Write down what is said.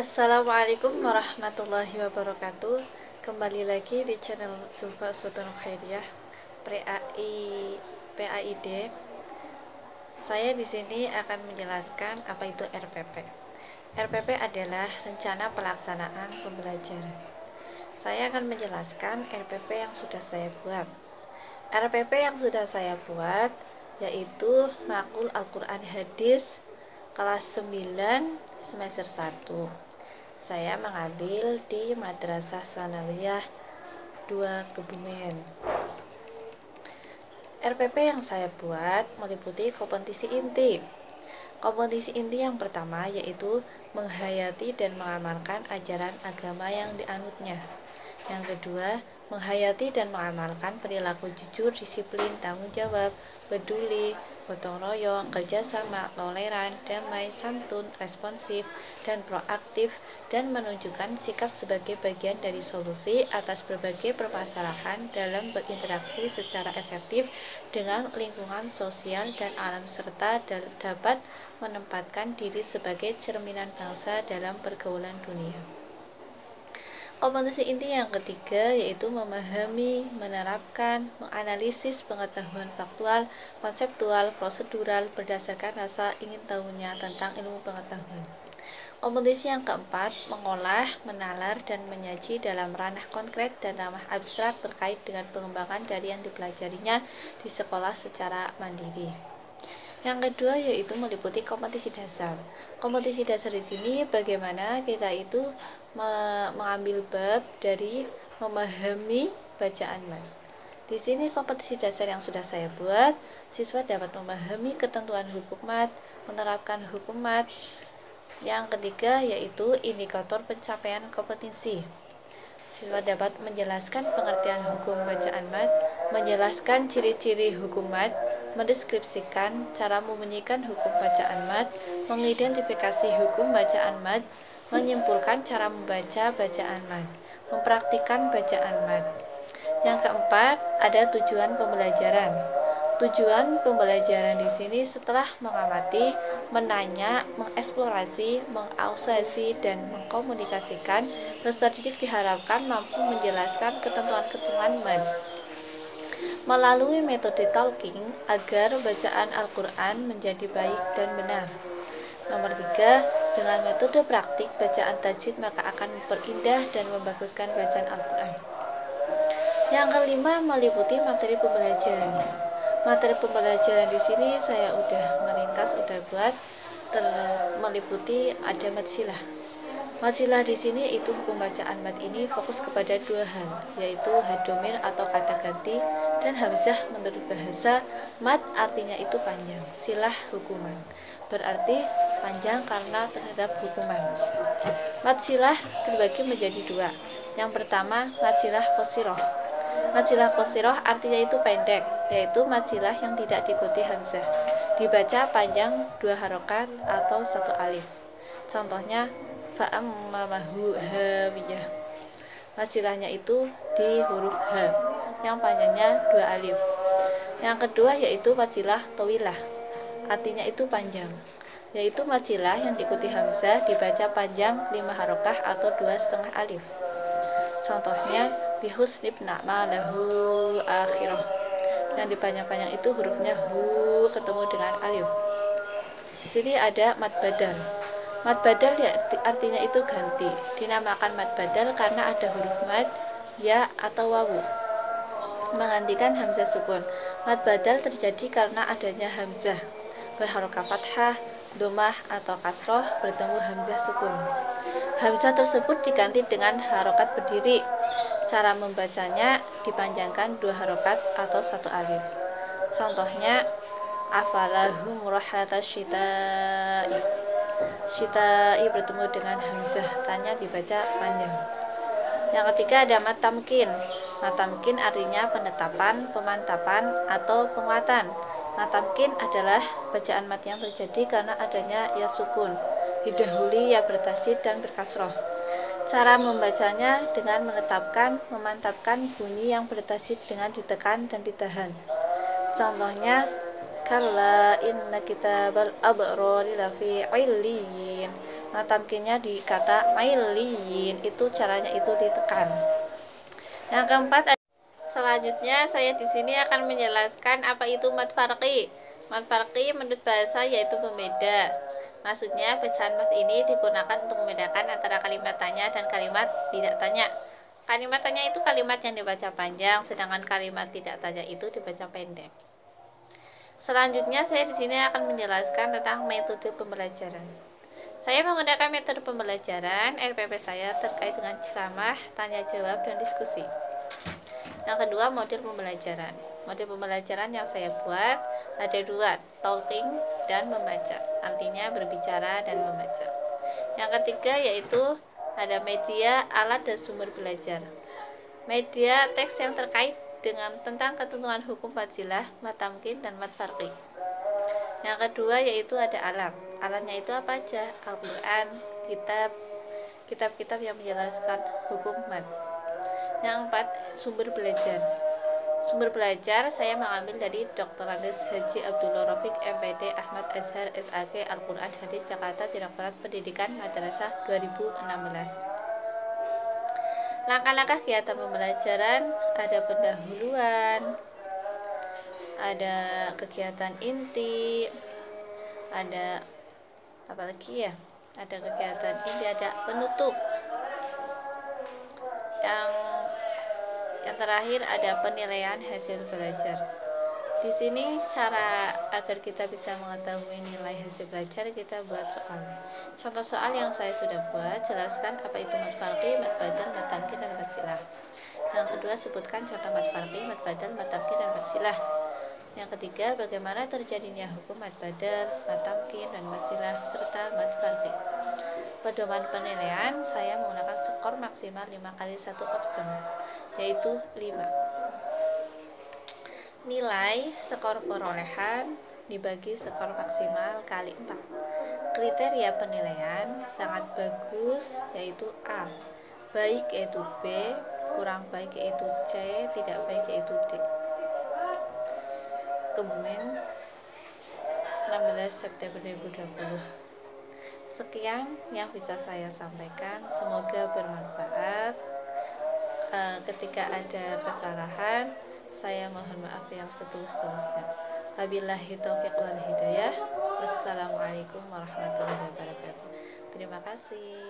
Assalamualaikum warahmatullahi wabarakatuh. Kembali lagi di channel Zulfa Uswatun Khairiyah PAID. Saya di sini akan menjelaskan apa itu RPP. RPP adalah rencana pelaksanaan pembelajaran. Saya akan menjelaskan RPP yang sudah saya buat. RPP yang sudah saya buat yaitu Makul Al-Quran Hadis kelas 9 semester 1. Saya mengambil di Madrasah Sanawiyah 2 Kebumen. RPP yang saya buat meliputi kompetisi inti. Kompetisi inti yang pertama yaitu menghayati dan mengamalkan ajaran agama yang dianutnya. Yang kedua, menghayati dan mengamalkan perilaku jujur, disiplin, tanggung jawab, peduli, gotong royong, kerjasama, toleran, damai, santun, responsif, dan proaktif, dan menunjukkan sikap sebagai bagian dari solusi atas berbagai permasalahan dalam berinteraksi secara efektif dengan lingkungan sosial dan alam serta dapat menempatkan diri sebagai cerminan bangsa dalam pergaulan dunia. Kompetisi inti yang ketiga yaitu memahami, menerapkan, menganalisis pengetahuan faktual, konseptual, prosedural berdasarkan rasa ingin tahunya tentang ilmu pengetahuan. Kompetisi yang keempat, mengolah, menalar, dan menyaji dalam ranah konkret dan ranah abstrak terkait dengan pengembangan dari yang dipelajarinya di sekolah secara mandiri. Yang kedua yaitu meliputi kompetisi dasar. Kompetisi dasar di sini bagaimana kita itu mengambil bab dari memahami bacaan mat. Di sini kompetisi dasar yang sudah saya buat, siswa dapat memahami ketentuan hukum mat, menerapkan hukum mat. Yang ketiga yaitu indikator pencapaian kompetensi. Siswa dapat menjelaskan pengertian hukum bacaan mat, menjelaskan ciri-ciri hukum mat, mendeskripsikan cara membunyikan hukum bacaan mat, mengidentifikasi hukum bacaan mat, menyimpulkan cara membaca bacaan mat, mempraktikkan bacaan mat. Yang keempat, ada tujuan pembelajaran. Tujuan pembelajaran di sini setelah mengamati, menanya, mengeksplorasi, mengausasi, dan mengkomunikasikan, peserta didik diharapkan mampu menjelaskan ketentuan-ketentuan mat melalui metode talking agar bacaan Al-Quran menjadi baik dan benar. Nomor 3, dengan metode praktik bacaan tajwid maka akan memperindah dan membaguskan bacaan Al-Quran. Yang kelima, meliputi materi pembelajaran. Materi pembelajaran di sini saya udah meringkas, udah buat meliputi ada matsilah. Matsilah di sini itu hukum bacaan mat ini fokus kepada dua hal, yaitu hadomir atau kata ganti dan hamzah. Menurut bahasa, mat artinya itu panjang, silah hukuman, berarti panjang karena terhadap hukuman. Mat silah dibagi menjadi dua. Yang pertama, mat silah qosiroh. Mat silah qosiroh artinya itu pendek, yaitu mat silah yang tidak diikuti hamzah, dibaca panjang 2 harokat atau 1 alif. Contohnya fa'ammamahu hawiyah. Mat silahnya itu di huruf H yang panjangnya 2 alif. Yang kedua yaitu mat silah tawilah, artinya itu panjang, yaitu mat silah yang diikuti hamzah dibaca panjang 5 harokah atau 2,5 alif. Contohnya bihusnib na'malahu akhirah, yang dipanjang-panjang itu hurufnya hu ketemu dengan alif. Di sini ada mat badal. Mat badal ya artinya itu ganti. Dinamakan mat badal karena ada huruf mat, ya atau wawu menggantikan hamzah sukun. Mat badal terjadi karena adanya hamzah berharokat fathah, domah atau kasroh bertemu hamzah sukun. Hamzah tersebut diganti dengan harokat berdiri. Cara membacanya dipanjangkan 2 harokat atau 1 alif. Contohnya afalahum rahlata syita'i. Syita'i bertemu dengan hamzah, tanya dibaca panjang. Yang ketiga ada mat tamkin. Mat tamkin artinya penetapan, pemantapan, atau penguatan. Mat tamkin adalah bacaan mat yang terjadi karena adanya ya sukun, didahului ya bertasydid dan berkasroh. Cara membacanya dengan menetapkan, memantapkan bunyi yang bertasydid dengan ditekan dan ditahan. Contohnya kalla inna kitabal abrari lafi illiyin. Tamkinnya di kata mailin, itu caranya itu ditekan. Yang keempat, selanjutnya saya di sini akan menjelaskan apa itu mad farqi. Mad farqi menurut bahasa yaitu pembeda. Maksudnya bacaan mad ini digunakan untuk membedakan antara kalimat tanya dan kalimat tidak tanya. Kalimat tanya itu kalimat yang dibaca panjang, sedangkan kalimat tidak tanya itu dibaca pendek. Selanjutnya saya di sini akan menjelaskan tentang metode pembelajaran. Saya menggunakan metode pembelajaran RPP saya terkait dengan ceramah, tanya jawab, dan diskusi. Yang kedua, model pembelajaran. Model pembelajaran yang saya buat ada dua, talking dan membaca. Artinya berbicara dan membaca. Yang ketiga yaitu ada media, alat, dan sumber belajar. Media teks yang terkait dengan tentang ketentuan hukum fadilah, mad tamkin, dan mad farqi. Yang kedua yaitu ada alat. Alatnya itu apa aja? Al-Quran, kitab-kitab yang menjelaskan hukum mad. Yang keempat, sumber belajar. Sumber belajar saya mengambil dari Dr. Andes Haji Abdullah Rafiq MPD Ahmad Azhar SAG Al-Quran Hadis Jakarta Direktorat Pendidikan Madrasah 2016. Langkah-langkah kegiatan pembelajaran ada pendahuluan, ada kegiatan inti, ada apa lagi ya? Ada kegiatan inti, ada penutup. Yang terakhir ada penilaian hasil belajar. Di sini cara agar kita bisa mengetahui nilai hasil belajar, kita buat soal. Contoh soal yang saya sudah buat, jelaskan apa itu mad farqi, mad badal, mad tamkin, dan mad silah. Yang kedua, sebutkan contoh mad farqi, mad badal, mad tamkin, dan mad silah. Yang ketiga, bagaimana terjadinya hukum mad badal, mad tamkin, dan mad silah, serta mad farqi. Pedoman penilaian, saya menggunakan skor maksimal 5 kali 1 option, yaitu 5. Nilai skor perolehan dibagi skor maksimal kali 4. Kriteria penilaian sangat bagus yaitu A, baik yaitu B, kurang baik yaitu C, tidak baik yaitu D. Kebumen 16 September 2020. Sekian yang bisa saya sampaikan, semoga bermanfaat. Ketika ada kesalahan, saya mohon maaf yang setulus-tulusnya. Wabillahi taufiq wal hidayah. Wassalamualaikum warahmatullahi wabarakatuh. Terima kasih.